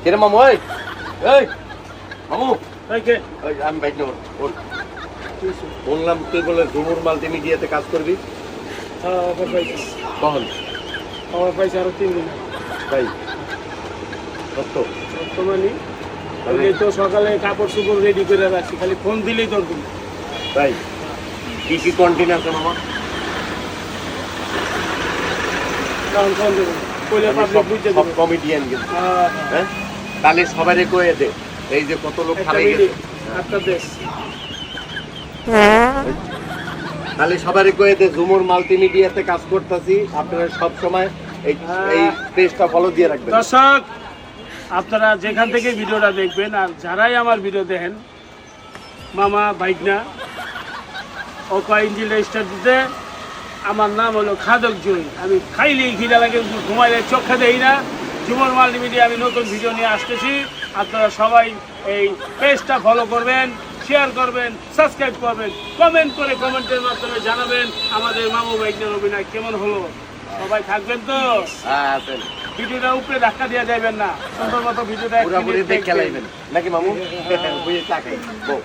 কেরে মামু এই এই মামু এই কে ওই আমি বাইক নেব ওর বললাম তুই বলে ঝুমুর মাল্টিমিডিয়াতে কাজ করবি অফার পাইছিস কখন অফার পাইছি আরো 3 দিন তাই সত্য বর্তমানে এই তো সকালে কাপড় চোপড় রেডি করে রাখছি খালি ফোন দিলেই তোর তুমি তাই কি কি কন্টেন্ট আছে মামা কারণ ফোন দেবো কইলে পাবলিক বুঝতে সব দেবে কমেডিয়ান কিন্তু হ্যাঁ তাহলে সবারই কয়ে দে এই যে কত লোক একটা খারাই মিনিট গেছে একটা দেশ তাহলে সবারই কয়ে দে ঝুমুর মাল্টিমিডিয়াতে কাজ করতেছি আপনারা সব সময় এই এই পেজটা ফলো দিয়ে রাখবেন দর্শক আপনারা যেখান থেকে ভিডিওটা দেখবেন আর যারাই আমার ভিডিও দেখেন মামা বাইকনা অকা ইঞ্জিন রেজিস্টার দিতে আমার নাম হলো খাদক জয়ী আমি খাইলেই খিদা লাগে ঘুমাইলে চোখে দেই না ঝুমুর মাল্টিমিডিয়া আমি নতুন ভিডিও নিয়ে আসতেছি আপনারা সবাই এই পেজটা ফলো করবেন শেয়ার করবেন সাবস্ক্রাইব করবেন কমেন্ট করে কমেন্টের মাধ্যমে জানাবেন আমাদের মামু বাইকনার অভিনয় কেমন হলো সবাই থাকবেন তো হ্যাঁ আছেন ভিডিওটা উপরে ধাক্কা দিয়ে যাবেন না সুন্দর মতো ভিডিওটা পুরোপুরি দেখে লাইবেন নাকি মামু বুঝে চা খাই বউ